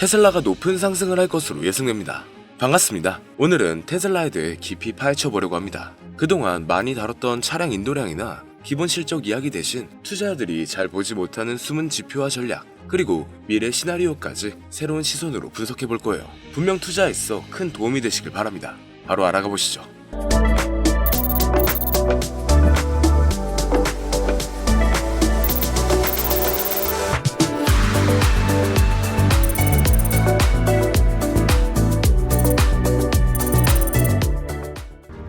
테슬라가 높은 상승을 할 것으로 예상됩니다. 반갑습니다. 오늘은 테슬라에 대해 깊이 파헤쳐보려고 합니다. 그동안 많이 다뤘던 차량 인도량이나 기본 실적 이야기 대신 투자자들이 잘 보지 못하는 숨은 지표와 전략, 그리고 미래 시나리오까지 새로운 시선으로 분석해볼 거예요. 분명 투자에 있어 큰 도움이 되시길 바랍니다. 바로 알아가 보시죠.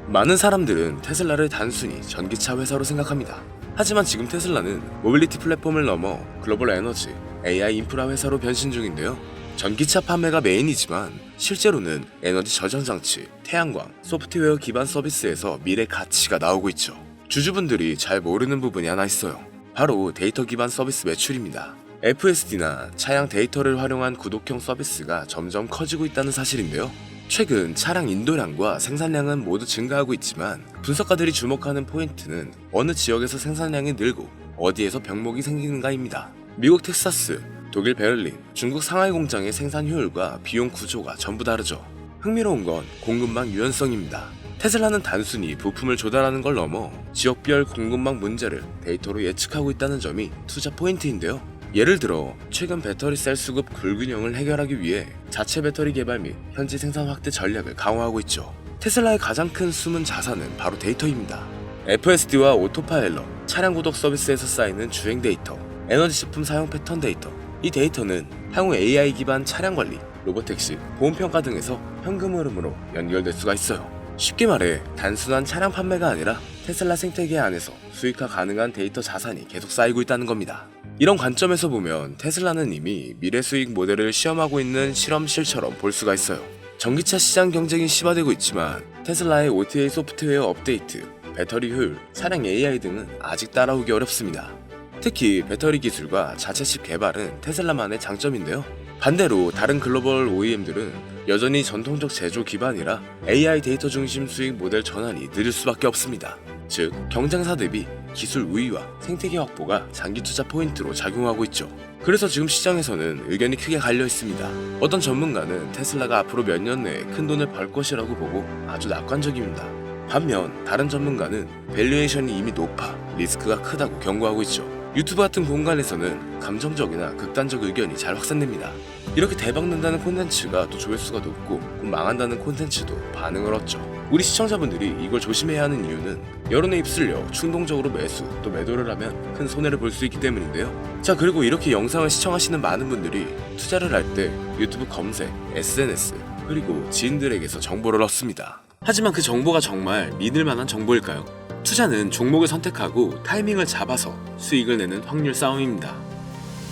많은 사람들은 테슬라를 단순히 전기차 회사로 생각합니다. 하지만 지금 테슬라는 모빌리티 플랫폼을 넘어 글로벌 에너지, AI 인프라 회사로 변신 중인데요. 전기차 판매가 메인이지만 실제로는 에너지 저장 장치, 태양광, 소프트웨어 기반 서비스에서 미래 가치가 나오고 있죠. 주주분들이 잘 모르는 부분이 하나 있어요. 바로 데이터 기반 서비스 매출입니다. FSD나 차량 데이터를 활용한 구독형 서비스가 점점 커지고 있다는 사실인데요. 최근 차량 인도량과 생산량은 모두 증가하고 있지만 분석가들이 주목하는 포인트는 어느 지역에서 생산량이 늘고 어디에서 병목이 생기는가입니다. 미국 텍사스, 독일 베를린, 중국 상하이 공장의 생산 효율과 비용 구조가 전부 다르죠. 흥미로운 건 공급망 유연성입니다. 테슬라는 단순히 부품을 조달하는 걸 넘어 지역별 공급망 문제를 데이터로 예측하고 있다는 점이 투자 포인트인데요. 예를 들어 최근 배터리 셀 수급 불균형을 해결하기 위해 자체 배터리 개발 및 현지 생산 확대 전략을 강화하고 있죠. 테슬라의 가장 큰 숨은 자산은 바로 데이터입니다. FSD와 오토파일럿, 차량 구독 서비스에서 쌓이는 주행 데이터, 에너지 제품 사용 패턴 데이터. 이 데이터는 향후 AI 기반 차량 관리, 로보택시, 보험평가 등에서 현금 흐름으로 연결될 수가 있어요. 쉽게 말해 단순한 차량 판매가 아니라 테슬라 생태계 안에서 수익화 가능한 데이터 자산이 계속 쌓이고 있다는 겁니다. 이런 관점에서 보면 테슬라는 이미 미래 수익 모델을 시험하고 있는 실험실처럼 볼 수가 있어요. 전기차 시장 경쟁이 심화되고 있지만 테슬라의 OTA 소프트웨어 업데이트, 배터리 효율, 차량 AI 등은 아직 따라오기 어렵습니다. 특히 배터리 기술과 자체칩 개발은 테슬라만의 장점인데요. 반대로 다른 글로벌 OEM들은 여전히 전통적 제조 기반이라 AI 데이터 중심 수익 모델 전환이 느릴 수밖에 없습니다. 즉, 경쟁사 대비 기술 우위와 생태계 확보가 장기 투자 포인트로 작용하고 있죠. 그래서 지금 시장에서는 의견이 크게 갈려 있습니다. 어떤 전문가는 테슬라가 앞으로 몇 년 내에 큰 돈을 벌 것이라고 보고 아주 낙관적입니다. 반면 다른 전문가는 밸류에이션이 이미 높아 리스크가 크다고 경고하고 있죠. 유튜브 같은 공간에서는 감정적이나 극단적 의견이 잘 확산됩니다. 이렇게 대박난다는 콘텐츠가 또 조회수가 높고 곧 망한다는 콘텐츠도 반응을 얻죠. 우리 시청자분들이 이걸 조심해야 하는 이유는 여론에 휩쓸려 충동적으로 매수 또 매도를 하면 큰 손해를 볼 수 있기 때문인데요. 자, 그리고 이렇게 영상을 시청하시는 많은 분들이 투자를 할 때 유튜브 검색, SNS 그리고 지인들에게서 정보를 얻습니다. 하지만 그 정보가 정말 믿을 만한 정보일까요? 투자는 종목을 선택하고 타이밍을 잡아서 수익을 내는 확률 싸움입니다.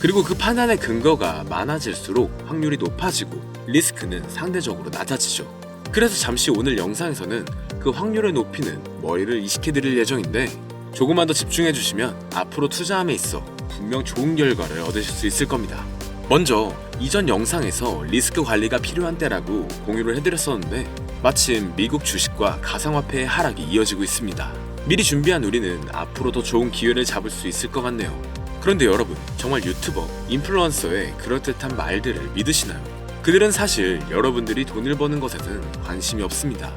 그리고 그 판단의 근거가 많아질수록 확률이 높아지고 리스크는 상대적으로 낮아지죠. 그래서 잠시 오늘 영상에서는 그 확률을 높이는 머리를 이식해드릴 예정인데 조금만 더 집중해주시면 앞으로 투자함에 있어 분명 좋은 결과를 얻으실 수 있을 겁니다. 먼저 이전 영상에서 리스크 관리가 필요한 때라고 공유를 해드렸었는데 마침 미국 주식과 가상화폐의 하락이 이어지고 있습니다. 미리 준비한 우리는 앞으로 더 좋은 기회를 잡을 수 있을 것 같네요. 그런데 여러분, 정말 유튜버, 인플루언서의 그럴듯한 말들을 믿으시나요? 그들은 사실 여러분들이 돈을 버는 것에는 관심이 없습니다.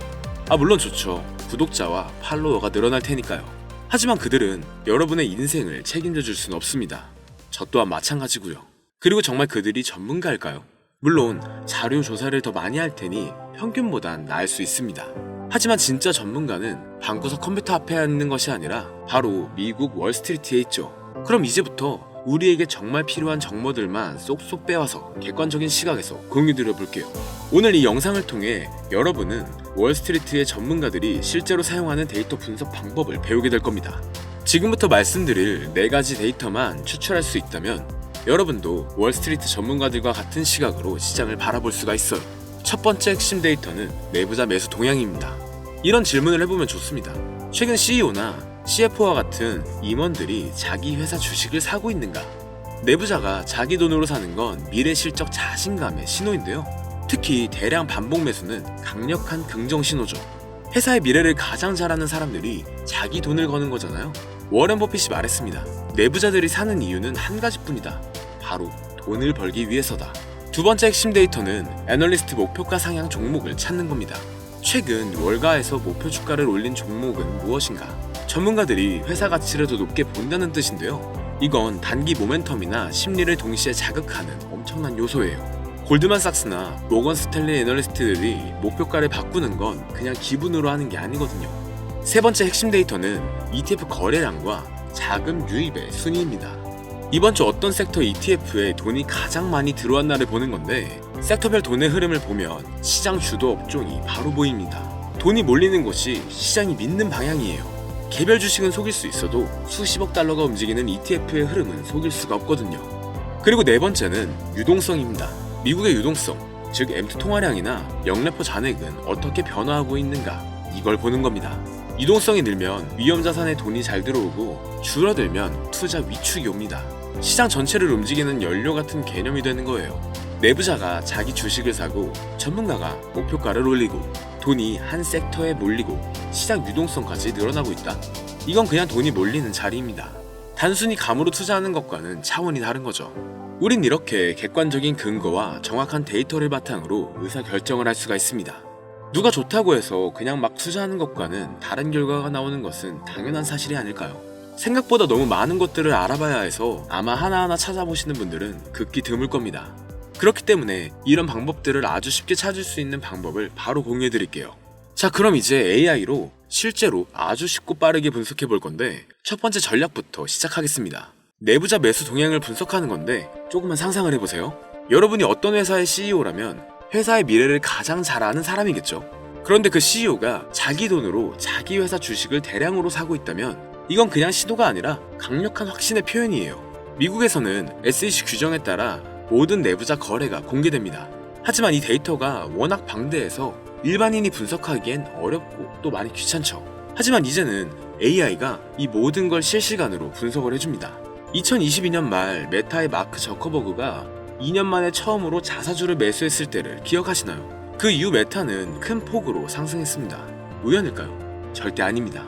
물론 좋죠. 구독자와 팔로워가 늘어날 테니까요. 하지만 그들은 여러분의 인생을 책임져 줄 수는 없습니다. 저 또한 마찬가지고요. 그리고 정말 그들이 전문가일까요? 물론 자료 조사를 더 많이 할 테니 평균보단 나을 수 있습니다. 하지만 진짜 전문가는 방구석 컴퓨터 앞에 앉는 것이 아니라 바로 미국 월스트리트에 있죠. 그럼 이제부터 우리에게 정말 필요한 정보들만 쏙쏙 빼와서 객관적인 시각에서 공유드려 볼게요. 오늘 이 영상을 통해 여러분은 월스트리트의 전문가들이 실제로 사용하는 데이터 분석 방법을 배우게 될 겁니다. 지금부터 말씀드릴 4가지 데이터만 추출할 수 있다면 여러분도 월스트리트 전문가들과 같은 시각으로 시장을 바라볼 수가 있어요. 첫 번째 핵심 데이터는 내부자 매수 동향입니다. 이런 질문을 해보면 좋습니다. 최근 CEO나 CFO와 같은 임원들이 자기 회사 주식을 사고 있는가? 내부자가 자기 돈으로 사는 건 미래 실적 자신감의 신호인데요. 특히 대량 반복 매수는 강력한 긍정 신호죠. 회사의 미래를 가장 잘 아는 사람들이 자기 돈을 거는 거잖아요. 워렌 버핏이 말했습니다. 내부자들이 사는 이유는 한 가지뿐이다. 바로 돈을 벌기 위해서다. 두 번째 핵심 데이터는 애널리스트 목표가 상향 종목을 찾는 겁니다. 최근 월가에서 목표 주가를 올린 종목은 무엇인가? 전문가들이 회사 가치를 더 높게 본다는 뜻인데요. 이건 단기 모멘텀이나 심리를 동시에 자극하는 엄청난 요소예요. 골드만삭스나 모건 스탠리 애널리스트들이 목표가를 바꾸는 건 그냥 기분으로 하는 게 아니거든요. 세 번째 핵심 데이터는 ETF 거래량과 자금 유입의 순위입니다. 이번 주 어떤 섹터 ETF에 돈이 가장 많이 들어왔나를 보는 건데, 섹터별 돈의 흐름을 보면 시장 주도 업종이 바로 보입니다. 돈이 몰리는 곳이 시장이 믿는 방향이에요. 개별 주식은 속일 수 있어도 수십억 달러가 움직이는 ETF의 흐름은 속일 수가 없거든요. 그리고 네 번째는 유동성입니다. 미국의 유동성, 즉 M2 통화량이나 영래포 잔액은 어떻게 변화하고 있는가, 이걸 보는 겁니다. 유동성이 늘면 위험 자산에 돈이 잘 들어오고 줄어들면 투자 위축이 옵니다. 시장 전체를 움직이는 연료 같은 개념이 되는 거예요. 내부자가 자기 주식을 사고 전문가가 목표가를 올리고 돈이 한 섹터에 몰리고 시장 유동성까지 늘어나고 있다? 이건 그냥 돈이 몰리는 자리입니다. 단순히 감으로 투자하는 것과는 차원이 다른 거죠. 우린 이렇게 객관적인 근거와 정확한 데이터를 바탕으로 의사결정을 할 수가 있습니다. 누가 좋다고 해서 그냥 막 투자하는 것과는 다른 결과가 나오는 것은 당연한 사실이 아닐까요? 생각보다 너무 많은 것들을 알아봐야 해서 아마 하나하나 찾아보시는 분들은 극히 드물 겁니다. 그렇기 때문에 이런 방법들을 아주 쉽게 찾을 수 있는 방법을 바로 공유해 드릴게요. 자, 그럼 이제 AI로 실제로 아주 쉽고 빠르게 분석해 볼 건데, 첫 번째 전략부터 시작하겠습니다. 내부자 매수 동향을 분석하는 건데 조금만 상상을 해보세요. 여러분이 어떤 회사의 CEO라면 회사의 미래를 가장 잘 아는 사람이겠죠. 그런데 그 CEO가 자기 돈으로 자기 회사 주식을 대량으로 사고 있다면 이건 그냥 시도가 아니라 강력한 확신의 표현이에요. 미국에서는 SEC 규정에 따라 모든 내부자 거래가 공개됩니다. 하지만 이 데이터가 워낙 방대해서 일반인이 분석하기엔 어렵고 또 많이 귀찮죠. 하지만 이제는 AI가 이 모든 걸 실시간으로 분석을 해줍니다. 2022년 말 메타의 마크 저커버그가 2년 만에 처음으로 자사주를 매수했을 때를 기억하시나요? 그 이후 메타는 큰 폭으로 상승했습니다. 우연일까요? 절대 아닙니다.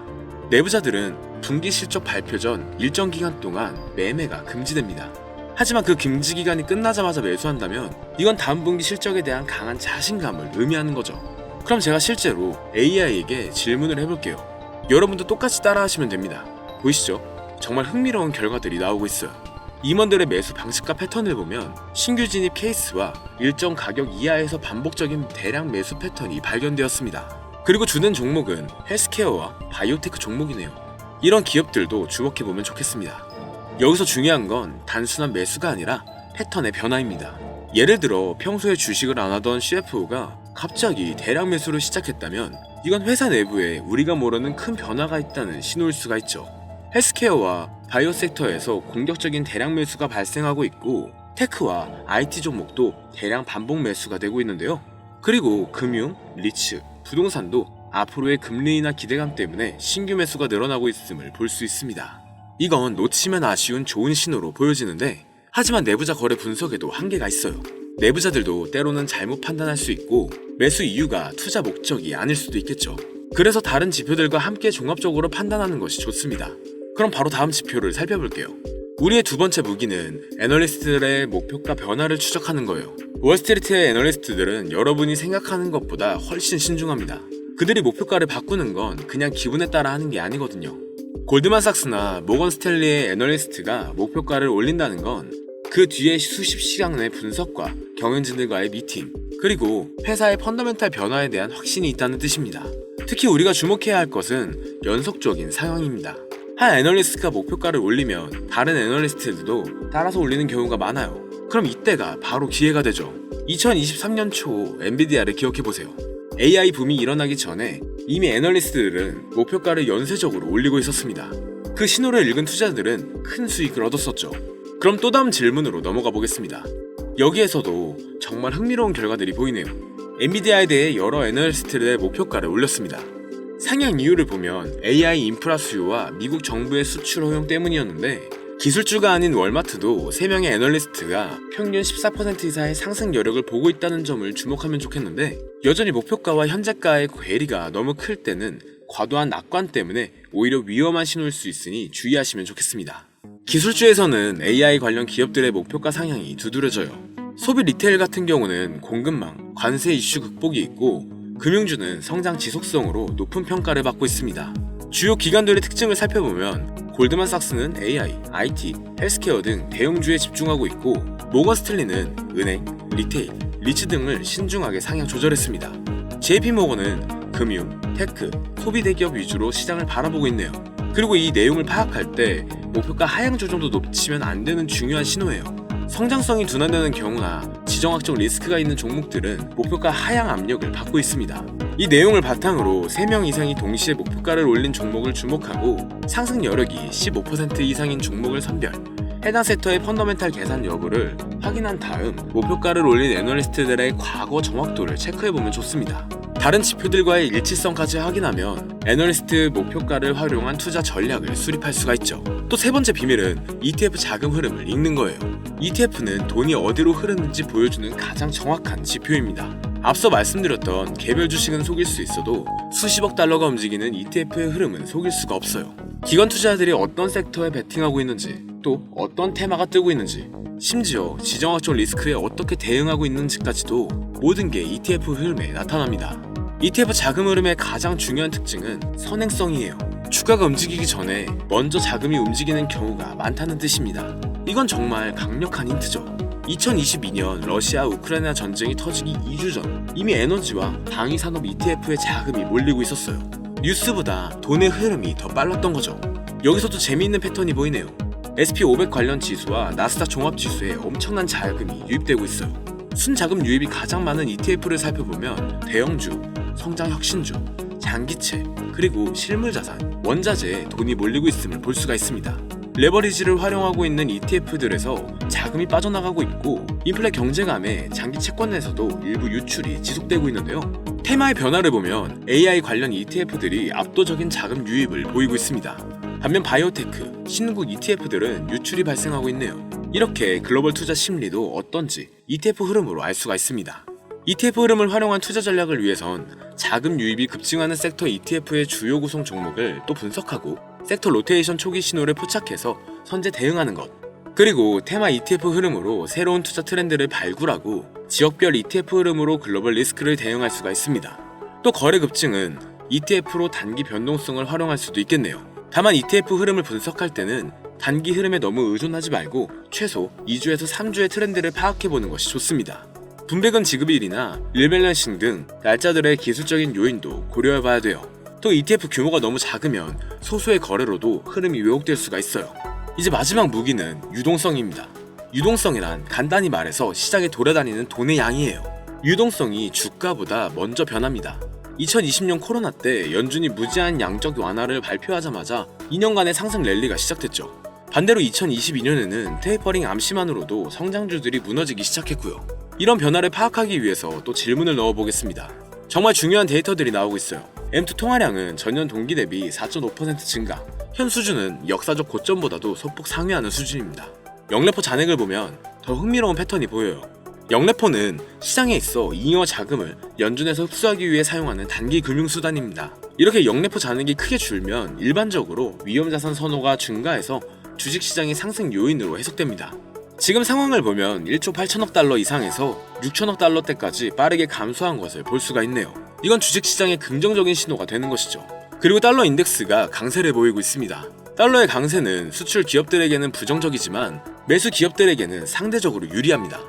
내부자들은 분기 실적 발표 전 일정 기간 동안 매매가 금지됩니다. 하지만 그 금지 기간이 끝나자마자 매수한다면 이건 다음 분기 실적에 대한 강한 자신감을 의미하는 거죠. 그럼 제가 실제로 AI에게 질문을 해볼게요. 여러분도 똑같이 따라하시면 됩니다. 보이시죠? 정말 흥미로운 결과들이 나오고 있어요. 임원들의 매수 방식과 패턴을 보면 신규 진입 케이스와 일정 가격 이하에서 반복적인 대량 매수 패턴이 발견되었습니다. 그리고 주된 종목은 헬스케어와 바이오테크 종목이네요. 이런 기업들도 주목해보면 좋겠습니다. 여기서 중요한 건 단순한 매수가 아니라 패턴의 변화입니다. 예를 들어 평소에 주식을 안 하던 CFO가 갑자기 대량 매수를 시작했다면 이건 회사 내부에 우리가 모르는 큰 변화가 있다는 신호일 수가 있죠. 헬스케어와 바이오 섹터에서 공격적인 대량 매수가 발생하고 있고, 테크와 IT 종목도 대량 반복 매수가 되고 있는데요. 그리고 금융, 리츠, 부동산도 앞으로의 금리 인하 기대감 때문에 신규 매수가 늘어나고 있음을 볼 수 있습니다. 이건 놓치면 아쉬운 좋은 신호로 보여지는데, 하지만 내부자 거래 분석에도 한계가 있어요. 내부자들도 때로는 잘못 판단할 수 있고 매수 이유가 투자 목적이 아닐 수도 있겠죠. 그래서 다른 지표들과 함께 종합적으로 판단하는 것이 좋습니다. 그럼 바로 다음 지표를 살펴볼게요. 우리의 두 번째 무기는 애널리스트들의 목표가 변화를 추적하는 거예요. 월스트리트의 애널리스트들은 여러분이 생각하는 것보다 훨씬 신중합니다. 그들이 목표가를 바꾸는 건 그냥 기분에 따라 하는 게 아니거든요. 골드만삭스나 모건 스탠리의 애널리스트가 목표가를 올린다는 건 그 뒤에 수십 시간의 분석과 경영진들과의 미팅, 그리고 회사의 펀더멘탈 변화에 대한 확신이 있다는 뜻입니다. 특히 우리가 주목해야 할 것은 연속적인 상황입니다. 한 애널리스트가 목표가를 올리면 다른 애널리스트들도 따라서 올리는 경우가 많아요. 그럼 이때가 바로 기회가 되죠. 2023년 초 엔비디아를 기억해보세요. AI 붐이 일어나기 전에 이미 애널리스트들은 목표가를 연쇄적으로 올리고 있었습니다. 그 신호를 읽은 투자자들은 큰 수익을 얻었었죠. 그럼 또 다음 질문으로 넘어가 보겠습니다. 여기에서도 정말 흥미로운 결과들이 보이네요. 엔비디아에 대해 여러 애널리스트들의 목표가를 올렸습니다. 상향 이유를 보면 AI 인프라 수요와 미국 정부의 수출 허용 때문이었는데, 기술주가 아닌 월마트도 3명의 애널리스트가 평균 14% 이상의 상승 여력을 보고 있다는 점을 주목하면 좋겠는데, 여전히 목표가와 현재가의 괴리가 너무 클 때는 과도한 낙관 때문에 오히려 위험한 신호일 수 있으니 주의하시면 좋겠습니다. 기술주에서는 AI 관련 기업들의 목표가 상향이 두드러져요. 소비 리테일 같은 경우는 공급망, 관세 이슈 극복이 있고 금융주는 성장 지속성으로 높은 평가를 받고 있습니다. 주요 기관들의 특징을 살펴보면 골드만삭스는 AI, IT, 헬스케어 등 대형주에 집중하고 있고 모건 스탠리는 은행, 리테일, 리츠 등을 신중하게 상향 조절했습니다. JP모건은 금융, 테크, 소비 대기업 위주로 시장을 바라보고 있네요. 그리고 이 내용을 파악할 때 목표가 하향 조정도 놓치면 안 되는 중요한 신호예요. 성장성이 둔화되는 경우나 지정학적 리스크가 있는 종목들은 목표가 하향 압력을 받고 있습니다. 이 내용을 바탕으로 3명 이상이 동시에 목표가를 올린 종목을 주목하고 상승 여력이 15% 이상인 종목을 선별, 해당 섹터의 펀더멘탈 계산 여부를 확인한 다음 목표가를 올린 애널리스트들의 과거 정확도를 체크해보면 좋습니다. 다른 지표들과의 일치성까지 확인하면 애널리스트 목표가를 활용한 투자 전략을 수립할 수가 있죠. 또 세 번째 비밀은 ETF 자금 흐름을 읽는 거예요. ETF는 돈이 어디로 흐르는지 보여주는 가장 정확한 지표입니다. 앞서 말씀드렸던 개별 주식은 속일 수 있어도 수십억 달러가 움직이는 ETF의 흐름은 속일 수가 없어요. 기관 투자자들이 어떤 섹터에 베팅하고 있는지, 또 어떤 테마가 뜨고 있는지, 심지어 지정학적 리스크에 어떻게 대응하고 있는지까지도 모든 게 ETF 흐름에 나타납니다. ETF 자금 흐름의 가장 중요한 특징은 선행성이에요. 주가가 움직이기 전에 먼저 자금이 움직이는 경우가 많다는 뜻입니다. 이건 정말 강력한 힌트죠. 2022년 러시아 우크라이나 전쟁이 터지기 2주 전 이미 에너지와 방위산업 ETF에 자금이 몰리고 있었어요. 뉴스보다 돈의 흐름이 더 빨랐던 거죠. 여기서도 재미있는 패턴이 보이네요. SP500 관련 지수와 나스닥 종합지수에 엄청난 자금이 유입되고 있어요. 순자금 유입이 가장 많은 ETF를 살펴보면 대형주, 성장혁신주, 장기채, 그리고 실물자산, 원자재에 돈이 몰리고 있음을 볼 수가 있습니다. 레버리지를 활용하고 있는 ETF들에서 자금이 빠져나가고 있고 인플레 경제감에 장기 채권에서도 일부 유출이 지속되고 있는데요. 테마의 변화를 보면 AI 관련 ETF들이 압도적인 자금 유입을 보이고 있습니다. 반면 바이오테크, 신흥국 ETF들은 유출이 발생하고 있네요. 이렇게 글로벌 투자 심리도 어떤지 ETF 흐름으로 알 수가 있습니다. ETF 흐름을 활용한 투자 전략을 위해선 자금 유입이 급증하는 섹터 ETF의 주요 구성 종목을 또 분석하고 섹터 로테이션 초기 신호를 포착해서 선제 대응하는 것, 그리고 테마 ETF 흐름으로 새로운 투자 트렌드를 발굴하고 지역별 ETF 흐름으로 글로벌 리스크를 대응할 수가 있습니다. 또 거래 급증은 ETF로 단기 변동성을 활용할 수도 있겠네요. 다만 ETF 흐름을 분석할 때는 단기 흐름에 너무 의존하지 말고 최소 2주에서 3주의 트렌드를 파악해보는 것이 좋습니다. 분배금 지급일이나 릴밸런싱 등 날짜들의 기술적인 요인도 고려해봐야 돼요. 또 ETF 규모가 너무 작으면 소수의 거래로도 흐름이 왜곡될 수가 있어요. 이제 마지막 무기는 유동성입니다. 유동성이란 간단히 말해서 시장에 돌아다니는 돈의 양이에요. 유동성이 주가보다 먼저 변합니다. 2020년 코로나 때 연준이 무제한 양적 완화를 발표하자마자 2년간의 상승 랠리가 시작됐죠. 반대로 2022년에는 테이퍼링 암시만으로도 성장주들이 무너지기 시작했고요. 이런 변화를 파악하기 위해서 또 질문을 넣어보겠습니다. 정말 중요한 데이터들이 나오고 있어요. M2 통화량은 전년 동기 대비 4.5% 증가, 현 수준은 역사적 고점보다도 소폭 상회하는 수준입니다. 영래포 잔액을 보면 더 흥미로운 패턴이 보여요. 영래포는 시장에 있어 잉여 자금을 연준에서 흡수하기 위해 사용하는 단기 금융수단입니다. 이렇게 영래포 잔액이 크게 줄면 일반적으로 위험자산 선호가 증가해서 주식시장의 상승 요인으로 해석됩니다. 지금 상황을 보면 1조 8천억 달러 이상에서 6천억 달러대까지 빠르게 감소한 것을 볼 수가 있네요. 이건 주식시장의 긍정적인 신호가 되는 것이죠. 그리고 달러 인덱스가 강세를 보이고 있습니다. 달러의 강세는 수출 기업들에게는 부정적이지만 매수 기업들에게는 상대적으로 유리합니다.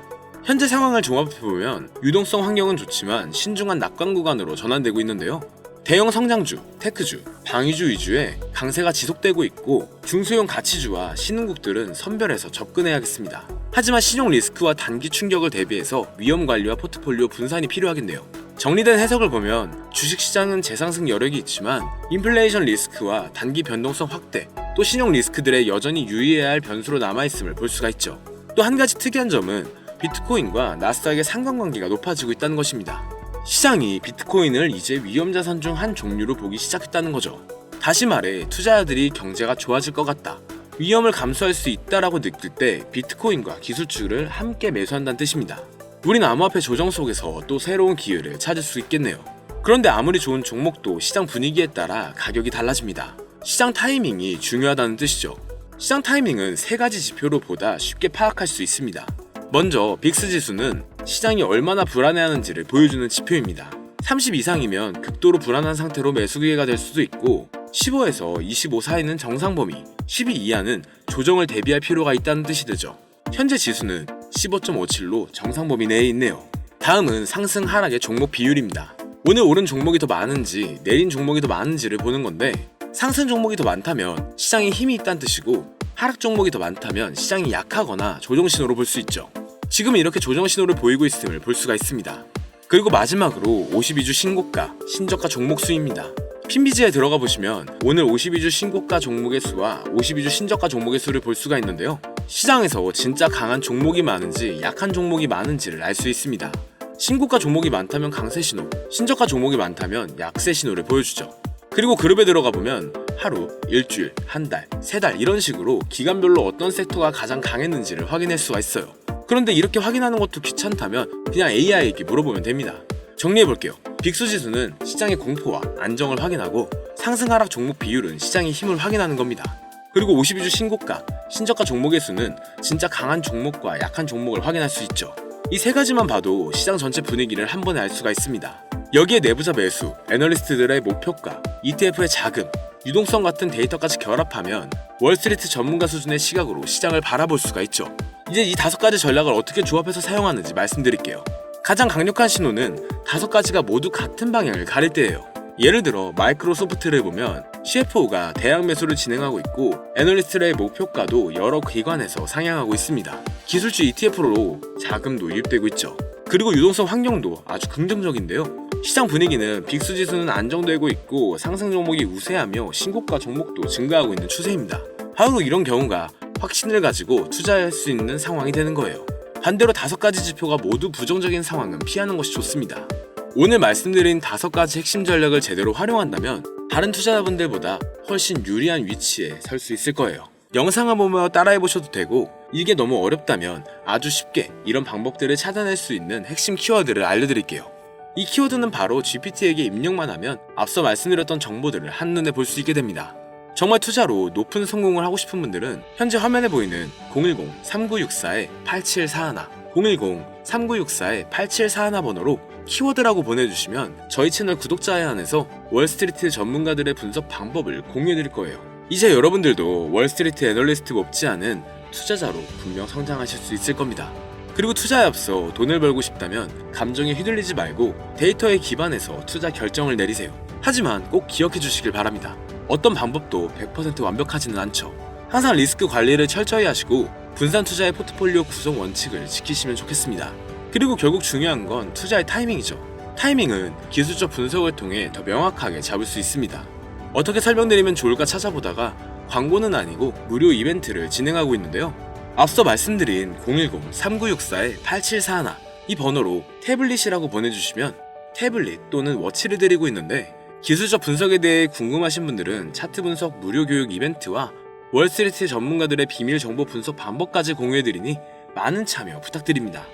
현재 상황을 종합해보면 유동성 환경은 좋지만 신중한 낙관 구간으로 전환되고 있는데요. 대형 성장주, 테크주, 방위주 위주의 강세가 지속되고 있고 중소형 가치주와 신흥국들은 선별해서 접근해야겠습니다. 하지만 신용 리스크와 단기 충격을 대비해서 위험 관리와 포트폴리오 분산이 필요하겠네요. 정리된 해석을 보면 주식시장은 재상승 여력이 있지만 인플레이션 리스크와 단기 변동성 확대, 또 신용 리스크들에 여전히 유의해야 할 변수로 남아있음을 볼 수가 있죠. 또 한 가지 특이한 점은 비트코인과 나스닥의 상관관계가 높아지고 있다는 것입니다. 시장이 비트코인을 이제 위험자산 중 한 종류로 보기 시작했다는 거죠. 다시 말해 투자자들이 경제가 좋아질 것 같다, 위험을 감수할 수 있다라고 느낄 때 비트코인과 기술주를 함께 매수한다는 뜻입니다. 우린 암호화폐 조정 속에서 또 새로운 기회를 찾을 수 있겠네요. 그런데 아무리 좋은 종목도 시장 분위기에 따라 가격이 달라집니다. 시장 타이밍이 중요하다는 뜻이죠. 시장 타이밍은 세 가지 지표로 보다 쉽게 파악할 수 있습니다. 먼저 빅스 지수는 시장이 얼마나 불안해하는지를 보여주는 지표입니다. 30 이상이면 극도로 불안한 상태로 매수 기회가 될 수도 있고 15에서 25 사이는 정상 범위, 12 이하는 조정을 대비할 필요가 있다는 뜻이 되죠. 현재 지수는 15.57로 정상 범위 내에 있네요. 다음은 상승 하락의 종목 비율입니다. 오늘 오른 종목이 더 많은지 내린 종목이 더 많은지를 보는 건데 상승 종목이 더 많다면 시장에 힘이 있다는 뜻이고 하락 종목이 더 많다면 시장이 약하거나 조정 신호로 볼 수 있죠. 지금은 이렇게 조정 신호를 보이고 있음을 볼 수가 있습니다. 그리고 마지막으로 52주 신고가, 신저가 종목 수입니다. 핀비지에 들어가 보시면 오늘 52주 신고가 종목의 수와 52주 신저가 종목의 수를 볼 수가 있는데요. 시장에서 진짜 강한 종목이 많은지 약한 종목이 많은지를 알 수 있습니다. 신고가 종목이 많다면 강세 신호, 신저가 종목이 많다면 약세 신호를 보여주죠. 그리고 그룹에 들어가 보면 하루, 일주일, 한 달, 세 달 이런 식으로 기간별로 어떤 섹터가 가장 강했는지를 확인할 수가 있어요. 그런데 이렇게 확인하는 것도 귀찮다면 그냥 AI에게 물어보면 됩니다. 정리해볼게요. 빅스 지수는 시장의 공포와 안정을 확인하고 상승 하락 종목 비율은 시장의 힘을 확인하는 겁니다. 그리고 52주 신고가, 신저가 종목의 수는 진짜 강한 종목과 약한 종목을 확인할 수 있죠. 이 세 가지만 봐도 시장 전체 분위기를 한 번에 알 수가 있습니다. 여기에 내부자 매수, 애널리스트들의 목표가, ETF의 자금, 유동성 같은 데이터까지 결합하면 월스트리트 전문가 수준의 시각으로 시장을 바라볼 수가 있죠. 이제 이 5가지 전략을 어떻게 조합해서 사용하는지 말씀드릴게요. 가장 강력한 신호는 5가지가 모두 같은 방향을 가릴 때예요. 예를 들어 마이크로소프트를 보면 CFO가 대량 매수를 진행하고 있고 애널리스트의 목표가도 여러 기관에서 상향하고 있습니다. 기술주 ETF로 자금도 유입되고 있죠. 그리고 유동성 환경도 아주 긍정적인데요. 시장 분위기는 빅스 지수는 안정되고 있고 상승 종목이 우세하며 신고가 종목도 증가하고 있는 추세입니다. 바로 이런 경우가 확신을 가지고 투자할 수 있는 상황이 되는 거예요. 반대로 5가지 지표가 모두 부정적인 상황은 피하는 것이 좋습니다. 오늘 말씀드린 5가지 핵심 전략을 제대로 활용한다면 다른 투자자분들보다 훨씬 유리한 위치에 설 수 있을 거예요. 영상을 보며 따라해보셔도 되고 이게 너무 어렵다면 아주 쉽게 이런 방법들을 찾아낼 수 있는 핵심 키워드를 알려드릴게요. 이 키워드는 바로 GPT에게 입력만 하면 앞서 말씀드렸던 정보들을 한눈에 볼 수 있게 됩니다. 정말 투자로 높은 성공을 하고 싶은 분들은 현재 화면에 보이는 010-3964-8741 010-3964-8741 번호로 키워드라고 보내주시면 저희 채널 구독자에 한해서 월스트리트 전문가들의 분석 방법을 공유해드릴 거예요. 이제 여러분들도 월스트리트 애널리스트 못지않은 투자자로 분명 성장하실 수 있을 겁니다. 그리고 투자에 앞서 돈을 벌고 싶다면 감정에 휘둘리지 말고 데이터에 기반해서 투자 결정을 내리세요. 하지만 꼭 기억해 주시길 바랍니다. 어떤 방법도 100% 완벽하지는 않죠. 항상 리스크 관리를 철저히 하시고 분산 투자의 포트폴리오 구성 원칙을 지키시면 좋겠습니다. 그리고 결국 중요한 건 투자의 타이밍이죠. 타이밍은 기술적 분석을 통해 더 명확하게 잡을 수 있습니다. 어떻게 설명드리면 좋을까 찾아보다가 광고는 아니고 무료 이벤트를 진행하고 있는데요. 앞서 말씀드린 010-3964-8741 이 번호로 태블릿이라고 보내주시면 태블릿 또는 워치를 드리고 있는데 기술적 분석에 대해 궁금하신 분들은 차트 분석 무료 교육 이벤트와 월스트리트 전문가들의 비밀 정보 분석 방법까지 공유해드리니 많은 참여 부탁드립니다.